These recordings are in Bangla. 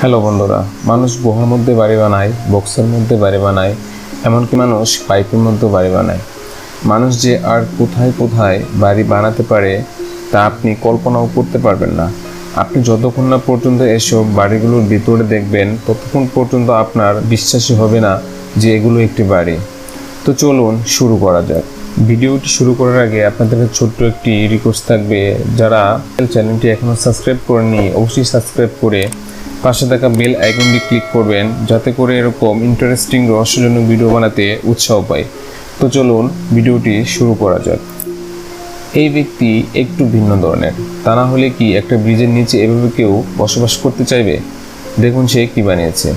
হ্যালো বন্ধুরা, মানুষ গুহার মধ্যে বাড়ি বানায়, বক্সের মধ্যে বাড়ি বানায়, এমনকি মানুষ পাইপের মধ্যে বাড়ি বানায়। মানুষ যে আর কোথায় কোথায় বাড়ি বানাতে পারে তা আপনি কল্পনাও করতে পারবেন না। আপনি যতক্ষণ না পর্যন্ত এসব বাড়িগুলোর ভিতরে দেখবেন ততক্ষণ পর্যন্ত আপনার বিশ্বাসই হবে না যে এগুলো একটি বাড়ি। তো চলুন শুরু করা যাক। ভিডিওটি শুরু করার আগে আপনাদের ছোট্ট একটি রিকোয়েস্ট থাকবে, যারা চ্যানেলটি এখনও সাবস্ক্রাইব করেননি অবশ্যই সাবস্ক্রাইব করে পাশে থাকা বেল আইকনটি ক্লিক করবেন, যাতে করে এরকম ইন্টারেস্টিং রহস্যজনক ভিডিও বানাতে উৎসাহ পাই। তো চলুন ভিডিওটি শুরু করা যাক। এই ব্যক্তি একটু ভিন্ন ধরনের, তা না হলে কি একটা ব্রিজের নিচে এভাবে কেউ বসবাস করতে চাইবে? দেখুন সে কি বানিয়েছে।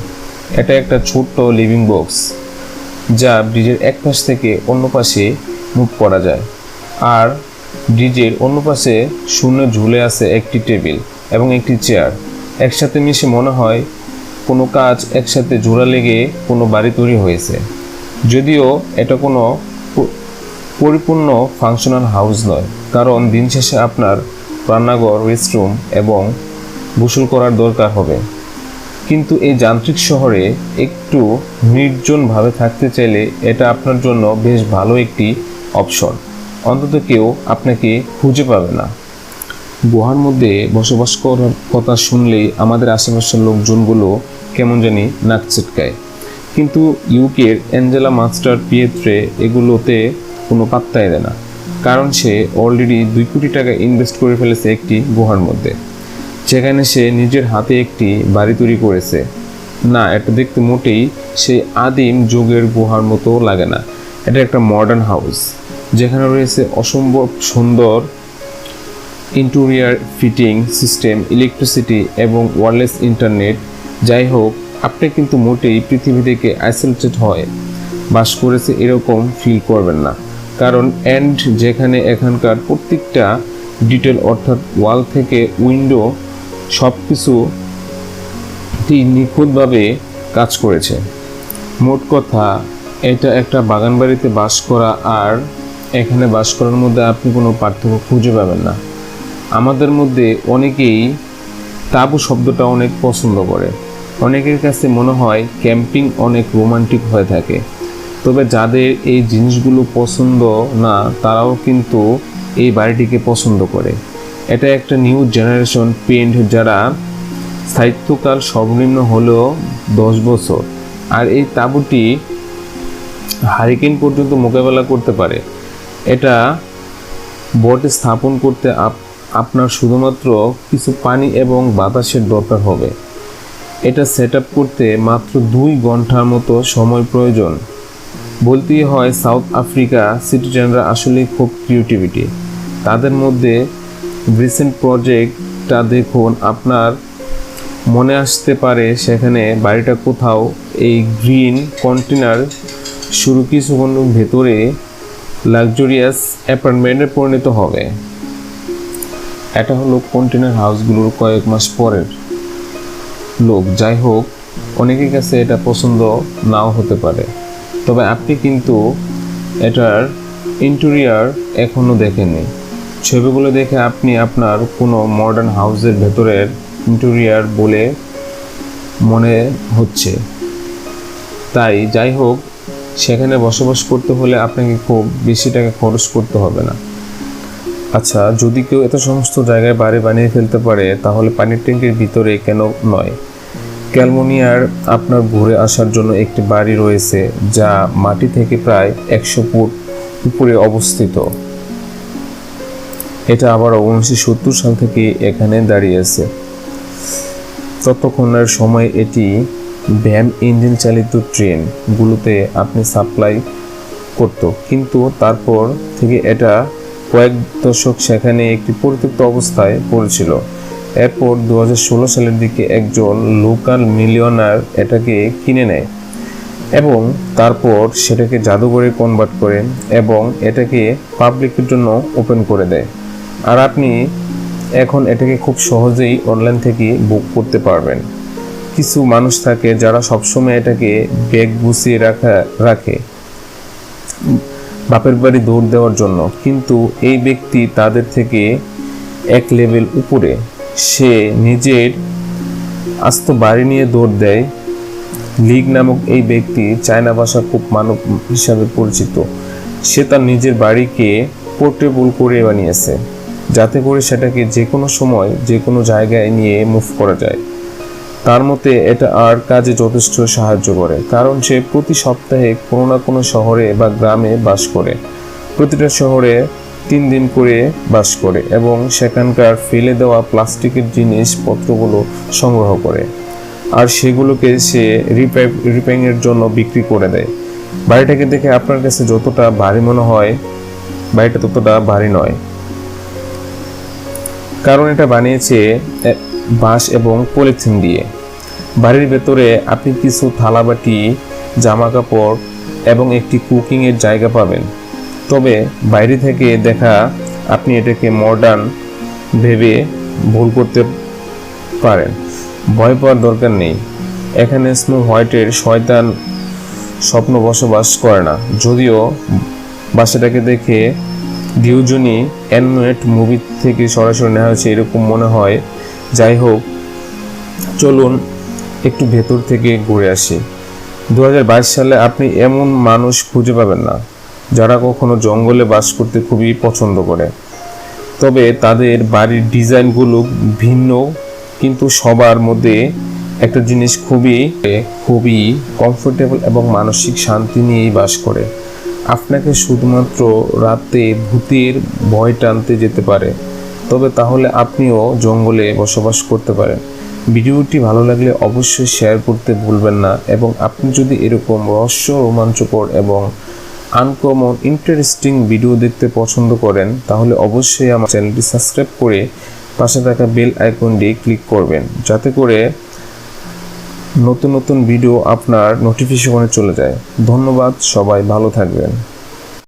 এটা একটা ছোট্ট লিভিং বক্স, যা ব্রিজের এক পাশ থেকে অন্য পাশে মুভ করা যায়। আর ব্রিজের অন্য পাশে শূন্য ঝুলে আছে একটি টেবিল এবং একটি চেয়ার। একসাথে মিশে মনে হয় কোনো কাজ একসাথে জোড়া লেগে কোনো বাড়ি তৈরি হয়েছে। যদিও এটা কোনো পরিপূর্ণ ফাংশনাল হাউস নয়, কারণ দিন শেষে আপনার রান্নাঘর, রেস্টরুম এবং গোসল করার দরকার হবে। কিন্তু এই যান্ত্রিক শহরে একটু নির্জনভাবে থাকতে চাইলে এটা আপনার জন্য বেশ ভালো একটি অপশন। অন্তত কেউ আপনাকে খুঁজে পাবে না। গুহার মধ্যে বসবাস করার কথা শুনলেই আমাদের আশেপাশের লোকজনগুলো কেমন জানি নাক ছিটকায়। কিন্তু ইউকের অ্যাঞ্জেলা মাস্টার পিয়েত্রে এগুলোতে কোনো পাত্তাই দেয় না, কারণ সে অলরেডি 2 কোটি টাকা ইনভেস্ট করে ফেলেছে একটি গুহার মধ্যে, যেখানে সে নিজের হাতে একটি বাড়ি তৈরি করেছে। না, এটা দেখতে মোটেই সেই আদিম যুগের গুহার মতো লাগে না। এটা একটা মডার্ন হাউস, যেখানে রয়েছে অসম্ভব সুন্দর ইন্টেরিয়র ফিটিং সিস্টেম, ইলেকট্রিসিটি এবং ওয়্যারলেস ইন্টারনেট। যাই হোক, আপনি কিন্তু মোটেই পৃথিবী থেকে আইসোলেটেড হয়ে বাস করেছে এরকম ফিল করবেন না, কারণ যেখানে এখানকার প্রত্যেকটা ডিটেল, অর্থাৎ ওয়াল থেকে উইন্ডো, সব কিছু নিখুঁতভাবে কাজ করেছে। মোট কথা, এটা একটা বাগান বাড়িতে বাস করা আর এখানে বাস করার মধ্যে আপনি কোনো পার্থক্য খুঁজে পাবেন না। আমাদের মধ্যে অনেকেই তাঁবু শব্দটা অনেক পছন্দ করে। অনেকের কাছে মনে হয় ক্যাম্পিং অনেক রোমান্টিক হয়ে থাকে। তবে যাদের এই জিনিসগুলো পছন্দ না, তারাও কিন্তু এই বাড়িটিকে পছন্দ করে। এটা একটা নিউ জেনারেশন পেন্ট, যারা স্থায়িত্বকাল সর্বনিম্ন হলেও 10 বছর। আর এই তাঁবুটি হারিকেন পর্যন্ত মোকাবেলা করতে পারে। এটা বোটে স্থাপন করতে আপনার শুধুমাত্র কিছু পানি এবং বাতাসের দরকার হবে। এটা সেট আপ করতে মাত্র 2 ঘন্টার মতো সময় প্রয়োজন। বলতেই হয় সাউথ আফ্রিকা সিটিজেনরা আসলে খুব ক্রিয়েটিভিটি। তাদের মধ্যে রিসেন্ট প্রজেক্টটা দেখুন, আপনার মনে আসতে পারে সেখানে বাড়িটা কোথাও এই গ্রিন কন্টেনার শুরু কিছুক্ষণ ভেতরে লাক্সারিয়াস অ্যাপার্টমেন্টে পরিণত হবে। এটা হলো কন্টেনার হাউসগুলোর কয়েক মাস পরের লোক। যাই হোক, অনেকের কাছে এটা পছন্দ নাও হতে পারে, তবে আপনি কিন্তু এটার ইন্টেরিয়র এখনও দেখেননি। ছবিগুলো দেখে আপনি আপনার কোনো মডার্ন হাউসের ভেতরের ইন্টেরিয়র বলে মনে হচ্ছে। তাই যাই হোক, সেখানে বসবাস করতে হলে আপনাকে খুব বেশি টাকা খরচ করতে হবে না। আচ্ছা, যদি কেউ এত সমস্ত জায়গায় বাড়ি বানিয়ে ফেলতে পারে, তাহলে পানির ট্যাঙ্কের ভিতরে কেন নয়? ক্যালিফোর্নিয়ার আপনার ঘুরে আসার জন্য একটি বাড়ি রয়েছে, যা মাটি থেকে প্রায় 100 ফুট উপরে অবস্থিত। এটা আবার 1970 সাল থেকে এখানে দাঁড়িয়ে আছে। ততক্ষণের সময় এটি ভ্যান ইঞ্জিন চালিত ট্রেনগুলোতে আপনি সাপ্লাই করত, কিন্তু তারপর থেকে এটা কয়েক দশক সেখানে একটি পরিত্যক্ত অবস্থায় পড়েছিল। এরপর 2016 সালের দিকে একজন লোকাল মিলিয়নার এটাকে কিনে নেয় এবং তারপর সেটাকে জাদুঘরে কনভার্ট করে এবং এটাকে পাবলিকের জন্য ওপেন করে দেয়। আর আপনি এখন এটাকে খুব সহজেই অনলাইন থেকে বুক করতে পারবেন। কিছু মানুষ থাকে যারা সবসময় এটাকে ব্যাগ গুছিয়ে রাখে বাপের বাড়ি দৌড় দেওয়ার জন্য, কিন্তু এই ব্যক্তি তাদের থেকে এক লেভেল উপরে। সে নিজের আস্ত বাড়ি নিয়ে দৌড় দেয়। লিগ নামক এই ব্যক্তি চায়না ভাষা খুব মানব হিসাবে পরিচিত। সে তার নিজের বাড়িকে পোর্টেবল করে বানিয়েছে, যাতে করে সেটাকে যে কোনো সময় যে কোনো জায়গায় নিয়ে মুভ করা যায়। তার মতে এটা আর কাজে যথেষ্ট সাহায্য করে, কারণ সে প্রতি সপ্তাহে কোনো না কোনো শহরে বা গ্রামে বাস করে। প্রতিটা শহরে 3 দিন করে বাস করে এবং সেখানকার ফেলে দেওয়া প্লাস্টিকের জিনিসপত্রগুলো সংগ্রহ করে, আর সেগুলোকে সে রিপেয়ারিংয়ের জন্য বিক্রি করে দেয়। বাড়িটাকে দেখে আপনার কাছে যতটা ভারী মনে হয়, বাড়িটা ততটা ভারী নয়, কারণ এটা বানিয়েছে বাঁশ এবং পলিথিন দিয়ে। বাড়ির ভেতরে আপনি কিছু থালাবাটি, জামা কাপড় এবং একটি কুকিংয়ের জায়গা পাবেন। তবে বাইরে থেকে দেখা আপনি এটাকে মডার্ন ভেবে ভুল করতে পারেন। ভয় পাওয়ার দরকার নেই। এখানে স্নো হোয়াইটের শয়তান স্বপ্ন বসবাস করে না, যদিও বাসাটাকে দেখে ডিউজনি অ্যানিমেট মুভি থেকে সরাসরি নেওয়া হয়েছে এরকম মনে হয়। যাই হোক, চলুন একটু ভেতর থেকে ঘুরে আসি। 2022 সালে আপনি এমন মানুষ খুঁজে পাবেন না যারা কখনো জঙ্গলে বাস করতে খুবই পছন্দ করে। তবে তাদের বাড়ির ডিজাইনগুলো ভিন্ন, কিন্তু সবার মধ্যে একটা জিনিস খুবই কমফোর্টেবল এবং মানসিক শান্তি নিয়েই বাস করে। আপনাকে শুধুমাত্র রাতে ভূতের ভয় টানতে যেতে পারে, তবে তাহলে আপনিও জঙ্গলে বসবাস করতে পারেন। ভিডিওটি ভালো লাগলে অবশ্যই শেয়ার করতে ভুলবেন না, এবং আপনি যদি এরকম রহস্য, রোমাঞ্চকর এবং আনকমন ইন্টারেস্টিং ভিডিও দেখতে পছন্দ করেন, তাহলে অবশ্যই আমার চ্যানেলটি সাবস্ক্রাইব করে পাশে থাকা বেল আইকনটি ক্লিক করবেন, যাতে করে নতুন নতুন ভিডিও আপনার নোটিফিকেশনে চলে যায়। ধন্যবাদ, সবাই ভালো থাকবেন।